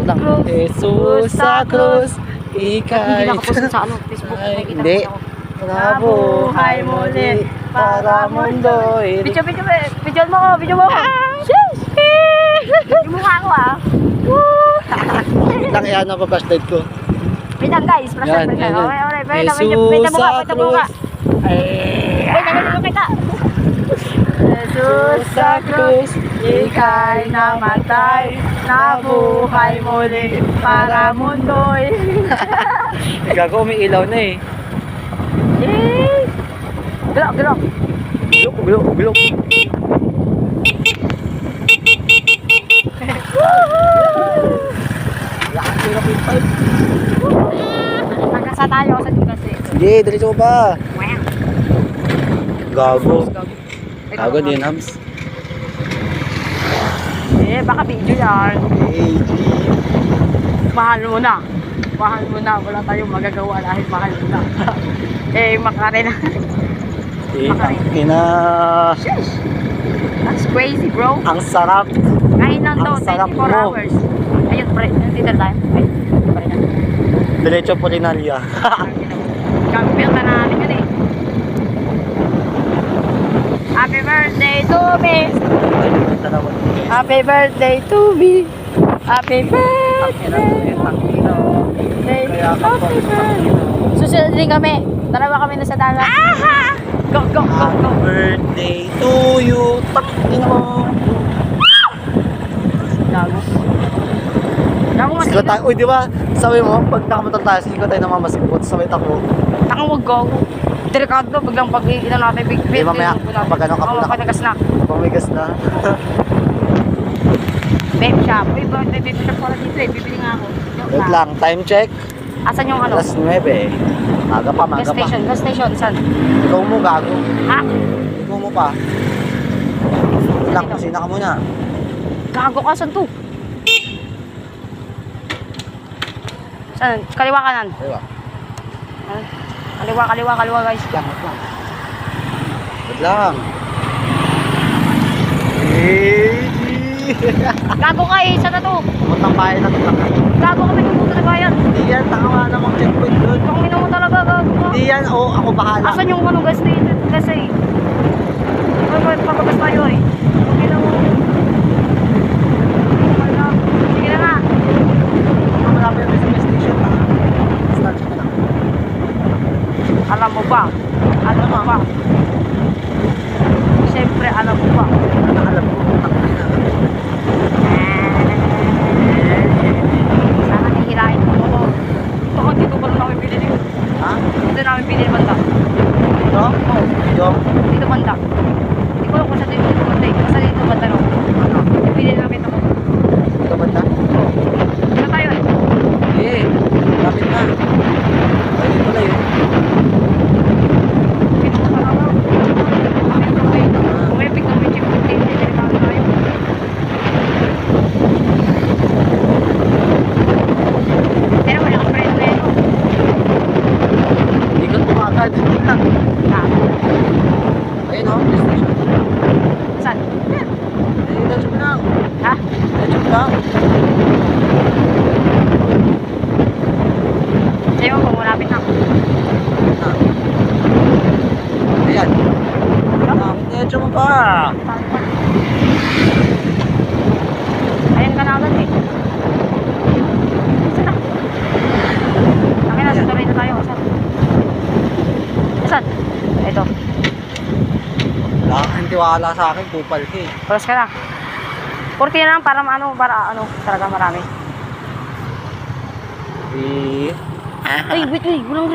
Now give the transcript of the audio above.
lang. Jesus sa krus, ika'y... Hindi na ako post sa ano, Facebook. Hindi. Nabuhay muli para mundo'y... Video mo ko, video mo ko. Yung mukha ko ah. Lang yan ang flashlight ko. Wait lang guys, flashlight Yan, yan, yan. Okay. Jesus sa krus. Jesus sa krus, ika'y namatay, nabuhay muli para mundo'y. Gago, may ilaw na eh. Gulok. Bilok. Hanggang sa tayo sa Dugas eh. Hindi, diretso pa. Gago. Gago din, Hams. Baka video yan. Hey, Mahal mo na. Wala tayong magagawa dahil mahal mo na. Makarena. ina. Sheesh. That's crazy, bro. Ang sarap. Kain lang to, Ang sarap 24 mo. hours. Ayun, pre. Nandito tayo. Ay, pa rin na. Diretso po rin Alia. Kampiyon na natin yun eh. Happy birthday to me. Happy birthday to me. Happy birthday. Happy birthday. Susunod din kami. Dalawa kami na sa dagat. Go. Happy birthday to you. Takin mo. Gago mas Sigaw tayo. Uy, di ba? Sabi mo, pag nakamotor tayo, sigaw tayo ng mamasikot. Sabay takbo. Takang wag gago. Delikado biglang pag-iinan natin big Di mamaya, pag ano ka muna. panagas na. Pamigas na. Vape shop. Uy, vape shop pala dito eh. Bibili nga ako. Wait lang, time check. Asan yung ano? Alas 9. Maga pa. Gas station. Saan? Ikaw mo, gago. Ha? Ikaw mo pa. Wait lang, kusina ka muna. Gago ka, saan to? Saan? Kaliwa kanan. Diba? Kaliwa guys. Wait lang. Wait lang. Hey! Gago ka eh, saan na to? Puntang bahay na ito lang. Gago ka, minuto na ba yan? Hindi yan, tanga nga namang checkpoint doon. Kung minuto talaga, gago ka. Hindi yan, ako bahala. Asan yung ano, gas station? Kasi, pagkagas tayo eh. Okay na mo. Sige na nga. Malapit na sa gas station na. Start ka lang. Alam mo ba? Siyempre, alam mo ba? Alam mo, Sana hihirain mo ako. Ito, dito ba namin bilhin yun? ha? Dito namin bilhin banda. Ito? Oo. Yung? Dito banda. Hindi ko alam kung saan dito banda eh. Basta dito banda no. Ano? Bilhin namin ito. Ito ba na? Dito tayo eh. Hindi. Lapit na. Ay, dito na yun. Dito na talaga. Kung may pick na may checkpoint eh. Delikado tayo. Pero wala kang preno na yun. Ikot mo agad. Ayun o, gas station. Saan? Eh, diretso mo lang. Ha? Diretso mo lang. Sa'yo kung malapit na. Ayan. Diretso mo pa. Ayan ka na agad eh. Saan na? Akin na, sutuloy na tayo. Saan? Saan? Ito. Wala kang tiwala sa akin, kupal ka eh. Cross ka na. 40 na lang para talaga marami. Eh, Ay, wait, walang